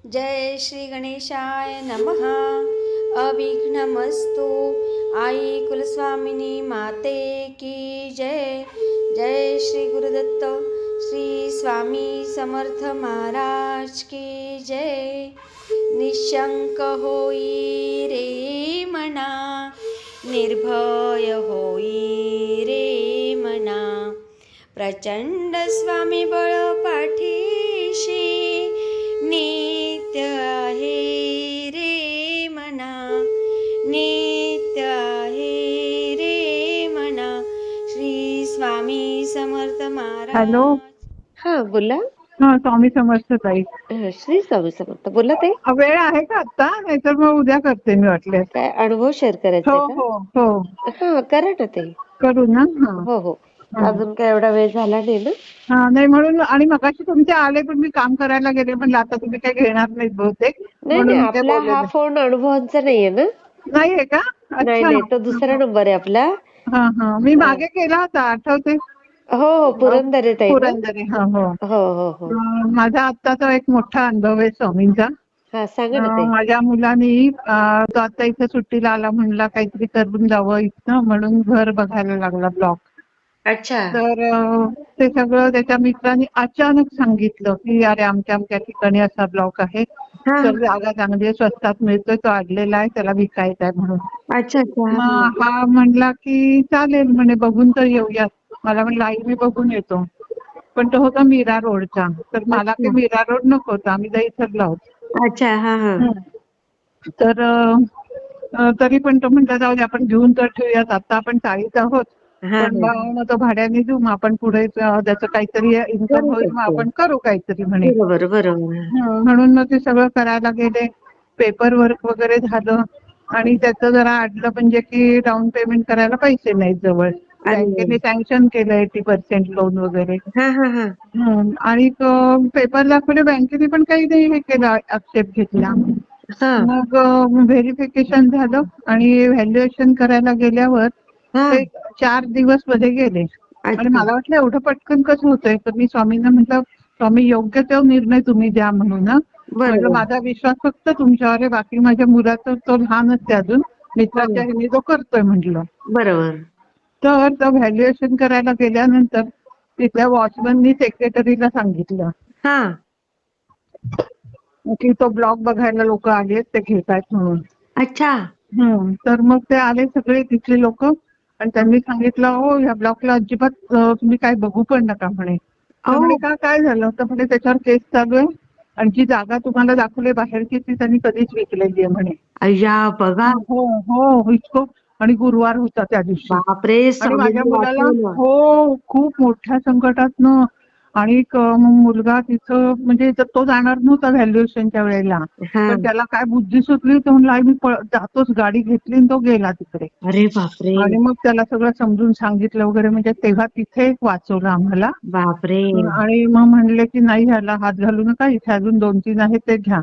जय श्री गणेशाय नमः. अविघ्नमस्तु. आई कुलस्वामिनी माते की जय. जय श्री गुरुदत्त श्री स्वामी समर्थ महाराज की जय. निशंक होई रे मना, निर्भय होई रे मना. प्रचंड स्वामी बळ पाठीशी, नित्य आहे रे मना, नित्य आहे रे मना. श्री स्वामी समर्थ महाराज. हॅलो. हा बोला. हा, स्वामी समर्थ ताई. श्री स्वामी समर्थ. बोला ताई. वेळ आहे का आता? नाहीतर मग उद्या करते मी वाटल्यास. काय अनुभव शेअर करायचा हो आहे का? हो हो, हा करा ना ताई. करू ना. हो हो. अजून काय एवढा वेळ झाला नाही ना? हा, नाही म्हणून. आणि मगाशी तुमचे आले पण मी काम करायला गेले, म्हणलं आता तुम्ही काही घेणार नाहीत बहुतेक, नाही म्हणून नाही, मी काय आपला बोलले हा नाही. फोन अनुभवांचा नाहीये ना? नाहीये का? नाही अच्छा. नाही, तो दुसरा नंबर आहे आपला. हा हा, मी मागे केला होता, आठवते? हो हो, पुरंदरे ताई ना? पुरंदरे. हो हो. हो हो हो. माझा आत्ताचा एक मोठा अनुभव आहे स्वामींचा. हा सांगा ना ताई. माझ्या मुलांनी तो आता इथं सुट्टीला आला, म्हणला काहीतरी करून जावं इथं, म्हणून घर बघायला लागला ब्लॉक. अच्छा. तर ते सगळं त्याच्या मित्रांनी अचानक सांगितलं की अरे आमच्या आमच्या ठिकाणी असा ब्लॉक आहे, हा. तर जागा चांगली आहे, स्वस्तात मिळतोय, तो अडलेला आहे, त्याला विकायचा आहे म्हणून. अच्छा अच्छा. मग हा म्हणला की चालेल म्हणे, बघून तर येऊयात. मला म्हणलं आई मी बघून येतो. पण तो होता मीरा रोडचा, तर मला काही मीरा रोड नको होता, आम्ही दहीसरला होतो. अच्छा. हा हा. तर तरी पण तो म्हणला जाऊ दे, आपण घेऊन तर ठेवूयात, आता आपण चाळीत आहोत, हा पण मग तो भाड्याने देऊ, मग आपण पुढे त्याचं काहीतरी इन्कम होईल, मग आपण करू काहीतरी म्हणे. बरोबर बरोबर. म्हणून मग ते सगळं करायला गेले, पेपर वर्क वगैरे झालं, आणि त्याचं जरा अडलं म्हणजे की डाऊन पेमेंट करायला पैसे नाहीत जवळ. बँकेने सँक्शन केलं 80% लोन वगैरे. हा हा हा. आणि पेपर दाखवले, बँकेने पण काही नाही हे केलं, आक्षेप घेतला. हा मग व्हेरिफिकेशन झालं आणि व्हॅल्युएशन करायला गेल्यावर हा. ते 4 दिवस मध्ये गेले. आणि अच्छा. मला वाटलं एवढं पटकन कसं होतंय, तर मी स्वामींना म्हटलं स्वामी योग्य तो निर्णय तुम्ही द्या म्हणून ना. म्हटलं बरोबर. माझा विश्वास फक्त तुमच्यावर आहे, बाकी माझ्या मुलाचा तो लहानच आहे अजून, मित्राच्या ह्याने तो करतोय म्हटलं. बरोबर. तर तो व्हॅल्युएशन करायला गेल्यानंतर तिथल्या वॉचमननी सेक्रेटरीला सांगितलं हा. की तो ब्लॉक बघायला लोक आलेत, ते घेतायत म्हणून. अच्छा. तर मग ते आले सगळे तिथले लोक, आणि त्यांनी सांगितलं हो ह्या ब्लॉकला अजिबात तुम्ही काय बघू पण नका म्हणे. तर म्हणे का, काय झालं? तर म्हणे त्याच्यावर केस चालू आहे, आणि जी जागा तुम्हाला दाखवली बाहेरची ती त्यांनी कधीच विकलेली आहे म्हणे. अय्या बघा. हो हो, इतकं. आणि गुरुवार होता त्या दिवशी. बापरे. आणि माझ्या स्वामींनी मुलाला वाचवलं. हो खूप मोठ्या संकटातनं. आणि मुलगा तिथं म्हणजे तो जाणार नव्हता व्हॅल्युएशनच्या वेळेला, हा. पण त्याला काय बुद्धी सुचली, तो म्हणला आई मी जातोच, गाडी घेतली आणि तो गेला तिकडे. अरे बापरे. आणि मग त्याला सगळं समजून सांगितलं वगैरे, म्हणजे तेव्हा तिथे वाचवलं आम्हाला. बापरे. आणि मग म्हणले की नाही ह्याला हात घालू नका, इथे अजून 2-3 आहेत ते घ्या.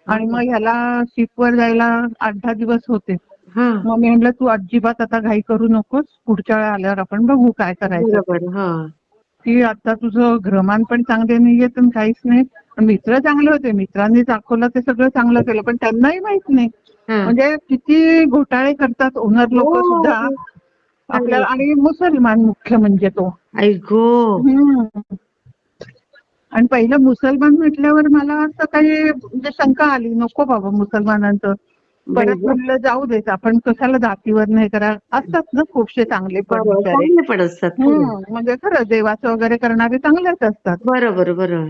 आणि मग ह्याला शिपवर जायला 8-10 दिवस होते. हा. मग मी म्हटलं तू अजिबात आता घाई करू नकोस, पुढच्या वेळा आल्यावर आपण बघू काय करायचं. बरोबर. हा. की आता तुझं ग्रहमान पण चांगले नाहीये, तर काहीच नाही. मित्र चांगले होते, मित्रांनी दाखवलं ते सगळं चांगलं केलं, पण त्यांनाही माहित नाही. हा. म्हणजे किती घोटाळे करतात ओनर लोक सुद्धा आपल्याला. आणि मुसलमान मुख्य म्हणजे तो. ऐगो. आणि पहिलं मुसलमान म्हटल्यावर मला असं काही म्हणजे शंका आली, नको बाबा मुसलमानांचं. परत म्हटलं जाऊ देत, आपण कशाला जातीवर नाही करा, असतात ना खूपशे चांगले पण बिचारे. चांगले पण असतात. म्हणजे खरं देवाचं वगैरे करणारे चांगलेच असतात. बरोबर बरोबर.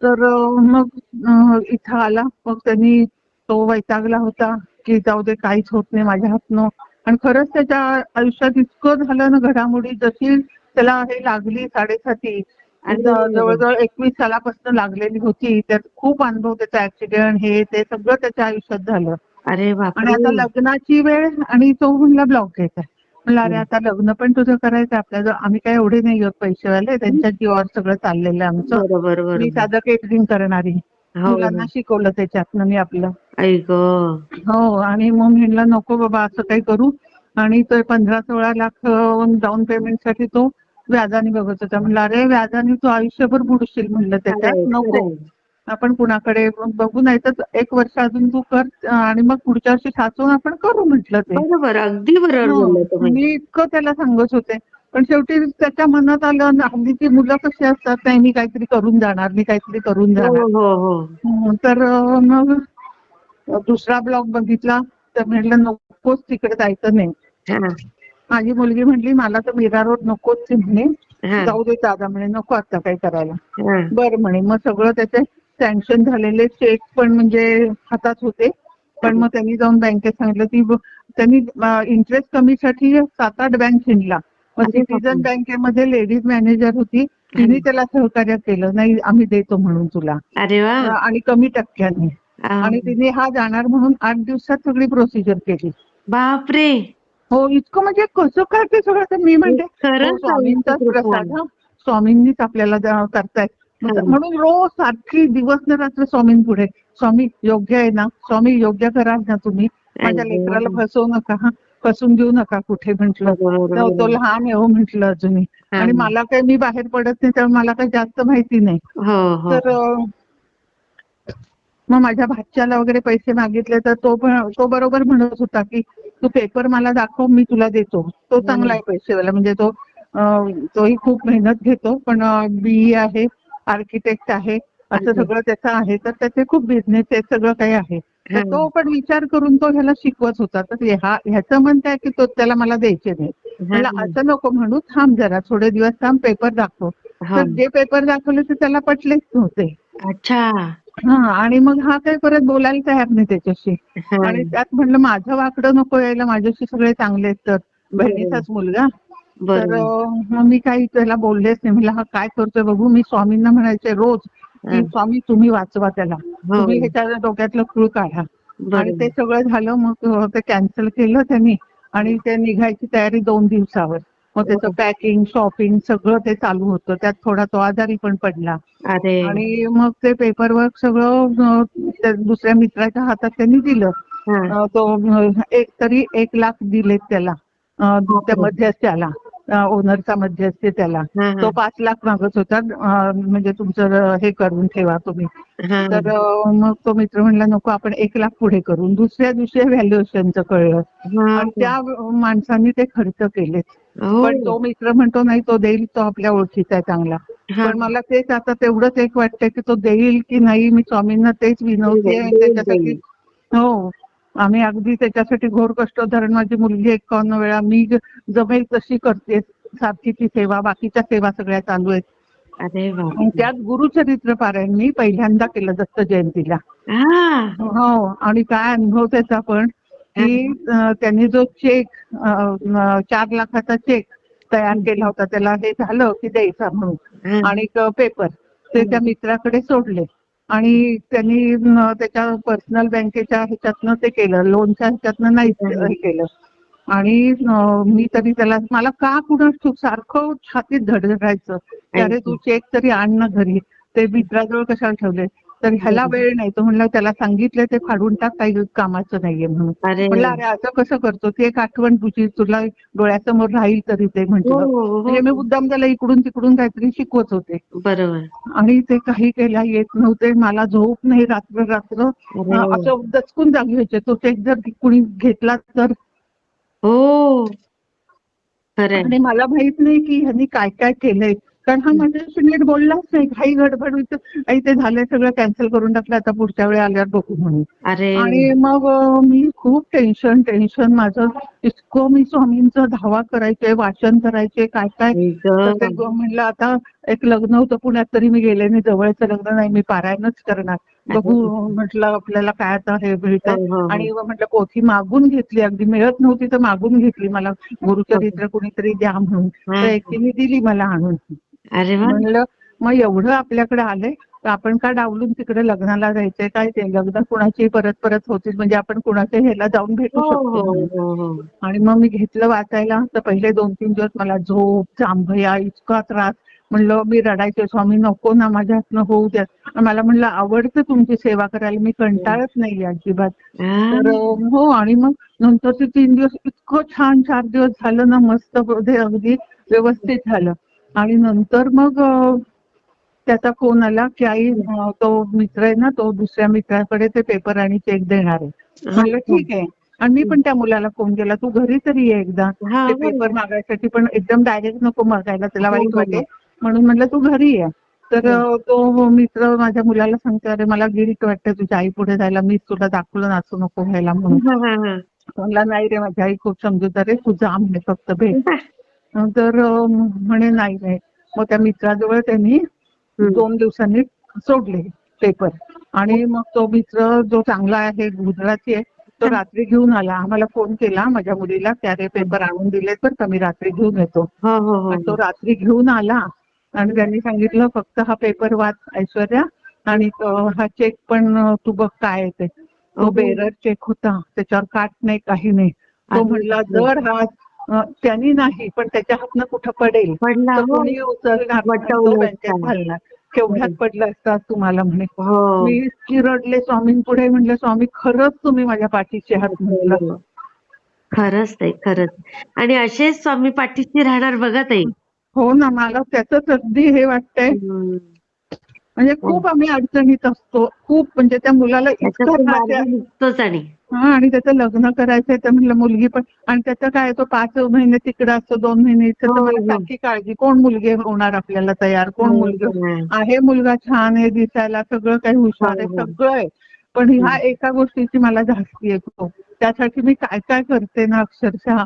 तर मग इथं आला, मग त्यांनी तो वैतागला होता की जाऊ दे काहीच होत नाही माझ्या हातनं. आणि खरंच त्याच्या आयुष्यात इतकं झालं ना घडामोडी, जशी त्याला हे लागली 7.5, आणि जवळजवळ 21 सालापासून लागलेली होती. त्यात खूप अनुभव, त्याचा ऍक्सिडेंट हे ते सगळं त्याच्या आयुष्यात झालं. अरे आणि बापरे. आता लग्नाची वेळ, आणि तो म्हणला ब्लॉक घ्यायचा. म्हणलं अरे आता लग्न पण तुझं करायचं आपल्याला, आम्ही काय एवढे नाही आहोत पैसेवाले, त्यांच्या जीवावर सगळं चाललेलं आहे आमचं. बरोबर मी बरोबर. साधं केटरिंग करणारी, हो. मुलांना शिकवलं त्याच्यातनं मी आपलं. ऐगो. हो. आणि मग म्हणलं नको बाबा असं काही करू. आणि तो 15-16 लाख डाऊन पेमेंटसाठी तो व्याजाने बघत होता. म्हणलं अरे व्याजाने तू आयुष्यभर बुडशील म्हणलं त्याच्यात, नको. आपण कुणाकडे बघू, नाही तर 1 वर्ष अजून तू कर आणि मग पुढच्या वर्षी साचून आपण करू म्हटलं ते. बरोबर, अगदी बरोबर बोलला तुम्ही. मी इतकं त्याला सांगत होते, पण शेवटी त्याच्या मनात आलं हल्ली ती मुलं कशी असतात, नाही मी काहीतरी करून जाणार, मी काहीतरी करून हो जाणार. हो हो. तर मग दुसरा ब्लॉग बघितला तर म्हटलं नकोच, तिकडे जायचं नाही. हा माझी मुलगी म्हटली मला तर मीरा रोड नकोच आहे म्हणे, हा जाऊ दे दादा म्हणे, नको आता काही करायला. हा. बरं म्हणे. मग सगळं त्याचे सँक्शन झालेले चेक पण म्हणजे हातात होते, पण मग त्यांनी जाऊन बँकेत सांगितलं की त्यांनी इंटरेस्ट कमीसाठी 7-8 बँक हिंडला. मग अरे सिटीजन बापरे. बँकेमध्ये लेडीज मॅनेजर होती, तिने त्याला सहकार्य केलं, नाही आम्ही देतो म्हणून तुला अरे वा. आणि कमी टक्क्यांनी. आ, आणि तिने हा जाणार म्हणून 8 दिवसात सगळी प्रोसिजर केली. बापरे. हो, इतकं म्हणजे कसं काय ते सगळं. तर मी हे म्हणते हो खरंच आईची स्वामींचाच कृपा प्रसाद, आहे. हा स्वामींनीच आपल्याला करतायत. हा, म्हणून रोज सारखी दिवस न रात्र स्वामींपुढे, स्वामी योग्य आहे ना, स्वामी योग्य कराल ना तुम्ही, माझ्या लेकराला अगं, फसवू नका, हा फसून देऊ नका कुठे म्हटलं. बरोबर तो बरोबर. लहान आहे हो म्हटलं अजूनही, हा, आणि मला काही मी बाहेर पडत नाही त्यामुळे मला काही जास्त माहिती नाही. हो हो तर मग माझ्या भाच्याला वगैरे पैसे मागितले तर तो बरोबर म्हणत होता की तू पेपर मला दाखव, मी तुला देतो. तो चांगला आहे पैसेवाला, म्हणजे तोही खूप मेहनत घेतो, पण BE आहे, आर्किटेक्ट आहे, असं अरे, सगळं त्याचं आहे. तर त्याचे खूप बिझनेस आहे, सगळं काही आहे. तर हा, तो पण विचार करून तो ह्याला शिकवत होता. तर ह्याचं म्हणत आहे की तो त्याला मला द्यायचे नाही. हा, म्हणलं असं नको म्हणू, थांब जरा थोडे दिवस थांब, पेपर दाखव. हो. तर जे पेपर दाखवले ते त्याला पटलेच नव्हते. अच्छा. आणि मग हा काही परत बोलायला तयार नाही त्याच्याशी. हा, आणि त्यात म्हणलं माझं वाकडं नको यायला, माझ्याशी सगळे चांगले आहेत, तर बरोबर बहिणीचाच मुलगा. तर बरोबर. मग मी काही त्याला बोललेच नाही. म्हणलं हा काय करतोय बघू. मी स्वामींना म्हणायचे रोज हा, की स्वामी तुम्ही वाचवा त्याला, हो तुम्ही ह्याच्या डोक्यातलं खूळ काढा. आणि ते बरोबर. सगळं झालं. मग ते कॅन्सल केलं त्यांनी आणि ते निघायची तयारी 2 दिवसावर. मग त्याचं हो. पॅकिंग शॉपिंग सगळं ते चालू होतं. त्यात थोडा तो आजारी पण पडला. अरे. आणि मग ते पेपरवर्क सगळं त्या दुसऱ्या मित्राच्या हातात त्यांनी दिलं. हा, तो तरी 1 लाख दिलेत त्याला, त्या बापरे. मध्यस्थ्याला, ओनरचा मध्यस्थी त्याला. हा तो हा 5 लाख मागत होता, म्हणजे तुमचं हे करून ठेवा तुम्ही. हा तर मग तो मित्र म्हणला नको, आपण 1 लाख पुढे करू. दुसऱ्या दिवशी व्हॅल्युएशनचं कळलं आणि हा. त्या माणसांनी ते खर्च केलेत. पण हो. तो मित्र म्हणतो नाही, तो देईल, तो आपल्या ओळखीचा आहे चांगला. हा. पण मला तेच आता तेवढंच एक वाटतंय की तो देईल की नाही. मी स्वामींना तेच विनवतेय आणि देईल त्याच्यासाठी. देईल. हो, आम्ही अगदी त्याच्यासाठी घोर कष्ट धरण, माझी मुलगी 51 वेळा, मी जमेल तशी करते सारखीची सेवा, बाकीच्या सेवा सगळ्या चालू आहेत. अरे आणि बापरे. त्यात गुरुचरित्र पारायण मी पहिल्यांदा केलं दत्त जयंतीला. हा हो, आणि काय अनुभव त्याचा पण हा की त्यांनी जो चेक 4 लाखाचा चेक तयार केला होता, त्याला हे झालं की द्यायचा म्हणून, हा आणि पेपर ते त्या मित्राकडे सोडले. आणि त्यांनी त्याच्या पर्सनल बँकेच्या ह्याच्यातनं ते केलं, लोनच्या ह्याच्यातनं नाहीच हे केलं. आणि मी तरी त्याला, मला का कुणास ठाऊक सारखं छातीत धडधडायचं की अरे तू चेक तरी आण ना घरी, ते मित्राजवळ कशाला ठेवले. तर ह्याला वेळ नाही. तो म्हणला त्याला सांगितलं ते फाडून टाक, काही कामाचं नाहीये म्हणून. अरे. म्हणलं अरे असं कसं करतो, ती एक आठवण तुझी, तुला डोळ्यासमोर राहील तरी ते हो म्हटलं. हो म्हणजे मी मुद्दाम त्याला इकडून तिकडून काहीतरी शिकवत होते. बरोबर. आणि ते काही केल्या येत नव्हते. मला झोप नाही रात्र रात्र. अरे. असं दचकून जागी व्हायचे. तो चेक जर कुणी घेतला तर. हो खरंय. आणि मला माहित नाही की ह्यांनी काय काय केलंय, कारण हा माझ्याशी नीट बोललाच नाही. घाई गडबड, आई ते झालंय सगळं, कॅन्सल करून टाकलं, आता पुढच्या वेळी आल्यावर बघू म्हणून. अरे. आणि मग मी खूप टेन्शन माझं. इतकं मी स्वामींचा धावा करायचे, वाचन करायचे, काय काय. आई तर ते गं. म्हणलं आता एक लग्न होतं पुण्यात, तरी मी गेले नाही, जवळचं लग्न नाही, मी पारायणच करणार. अरे. बघू म्हटलं आपल्याला काय आता हे हो मिळतंय. हो हो आणि म्हटलं पोथी मागून घेतली, अगदी मिळत नव्हती तर मागून घेतली, मला गुरुचरित्र कुणीतरी द्या म्हणून. हा. तर एकटीने दिली मला आणून. अरे वा. म्हणलं मग एवढं आपल्याकडे आलंय तर आपण का डावलून तिकडे लग्नाला जायचंय, काय ते लग्न कुणाची परत परत होतील, म्हणजे आपण कुणाच्या ह्याला जाऊन भेटू हो शकतो हो म्हणून. हो हो आणि मग मी घेतलं वाचायला. तर पहिले 2-3 दिवस मला झोप, जांभया, इतका त्रास. म्हणलं मी रडायचे, स्वामी नको ना, माझ्या हातनं होऊ द्या. मला म्हणलं आवडतं तुमची सेवा करायला, मी कंटाळत नाही अजिबात. हा. तर हो, आणि मग नंतरचे 3 दिवस इतकं छान, 4 दिवस झालं ना मस्त, अगदी व्यवस्थित झालं. आणि नंतर मग त्याचा फोन आला की आई तो मित्र आहे ना तो दुसऱ्या मित्राकडे ते पेपर आणि चेक देणार आहे. म्हणलं ठीक आहे. आणि मी पण त्या मुलाला फोन केला, तू घरी तरी ये एकदा हा ते बरोबर. पेपर मागायसाठी, पण एकदम डायरेक्ट नको मागायला, त्याला हो, वाईट हो, वाटेल. हो. म्हणून म्हणलं तू घरी ये. तर हो. तो मित्र माझ्या मुलाला सांगतो, अरे मला गिल्ट वाटतं तुझ्या आई पुढे जायला, मीच तुला दाखवलं नाचू नको व्हायला म्हणून. हा, हा, हा. म्हणला नाही रे, माझी आई खूप समजूतदार आहे, तू जा म्हणे फक्त भेट. तर म्हणे नाही नाही. मग त्या मित्राजवळ त्यांनी 2 दिवसांनी सोडले पेपर. आणि मग तो मित्र जो चांगला आहे, गुजराती आहे, तो रात्री घेऊन आला. आम्हाला फोन केला माझ्या मुलीला की अरे पेपर आणून दिलेत बरं का, मी रात्री घेऊन येतो. हो, हो, हो, आणि तो हो. रात्री घेऊन आला आणि त्यांनी सांगितलं फक्त हा पेपर वाच ऐश्वर्या, आणि हा चेक पण तू बघ काय आहे ते. तो बेरर चेक होता, त्याच्यावर काट नाही काही नाही. तो अरे म्हणला बापरे. जर हा त्यांनी नाही पण त्याच्या हातनं कुठं पडेल पडला तर हो. कोणी उचलणार आणि तो वटवलं बँकेत असता. घालणार. केवढ्यात पडलं असतं तुम्हाला म्हणे. हो. मी इतकी रडले स्वामींपुढे, म्हणलं स्वामी खरंच तुम्ही माझ्या पाठीशी आहात म्हटलं. खरंच ताई, खरंच. आणि असेच स्वामी पाठीशी राहणार बघा ताई. हो ना, मला त्याचंच अगदी हे वाटतंय. हम्म. म्हणजे खूप आम्ही अडचणीत असतो, खूप. म्हणजे त्या मुलाला इतकं त्याच्यातून त्रास मार्ग आहे. निघतोच. आणि आणि त्याचं लग्न करायचंय तर म्हणलं मुलगी पण, आणि त्याचं काय तो 5 महिने तिकडं असतो, 2 महिने इथं. हो, तर मला हो. सारखी काळजी, कोण मुलगी होणार आपल्याला तयार, कोण हो, मुलगी हो. आहे. मुलगा छान आहे दिसायला, सगळं काही हो, हुशार आहे, हो. सगळं आहे. पण ह्या एका गोष्टीची मला धास्ती येतो. त्यासाठी मी काय काय करते ना अक्षरशः.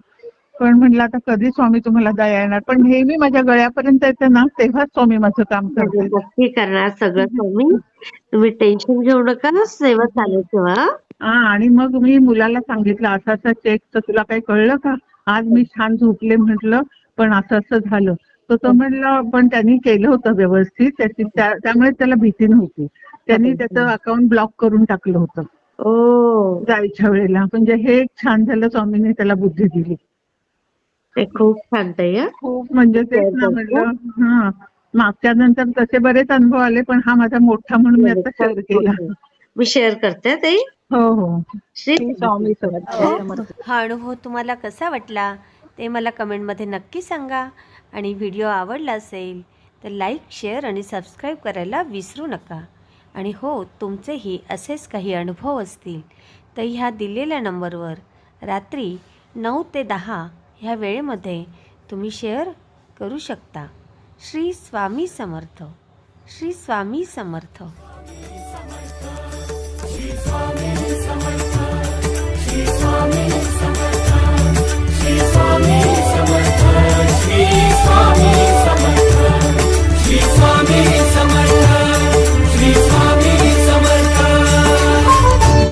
पण म्हणलं आता कधी स्वामी तुम्हाला दया येणार. पण नेहमी माझ्या गळ्यापर्यंत येते ना तेव्हाच स्वामी माझं काम म्हणजे करतात. नक्की करणार सगळं स्वामी. तुम्ही टेन्शन घेऊ नका, सेवा चालू ठेवा. आणि मग मी मुलाला सांगितलं असं असं चेकचं तुला काही कळलं का? आज मी छान झोपले म्हटलं, पण असं असं झालं. तर तो म्हणला पण त्यांनी केलं होतं व्यवस्थित, त्यामुळे त्याला भीती नव्हती. त्यांनी त्याचं अकाउंट ब्लॉक करून टाकलं होतं ओ. जायच्या वेळेला. म्हणजे हे एक छान झालं, स्वामींनी त्याला बुद्धी दिली. ते खूप छान ताई. हं. खूप म्हणजे तेच ना म्हटलं. हा, मागच्या नंतर तसे बरेच अनुभव आले, पण हा माझा मोठा म्हणून मी आता शेअर केला. मी शेअर करते ताई. हो हो. श्री स्वामी समर्थ. हा अनुभव तुम्हाला कसा वाटला ते मला कमेंटमध्ये नक्की सांगा. आणि व्हिडिओ आवडला असेल तर लाईक, शेअर आणि सबस्क्राईब करायला विसरू नका. आणि हो, तुमचेही असेच काही अनुभव असतील तर ह्या दिलेल्या नंबरवर रात्री 9 ते 10 ह्या वेळेमध्ये तुम्ही शेअर करू शकता. श्री स्वामी समर्थ. श्री स्वामी समर्थ.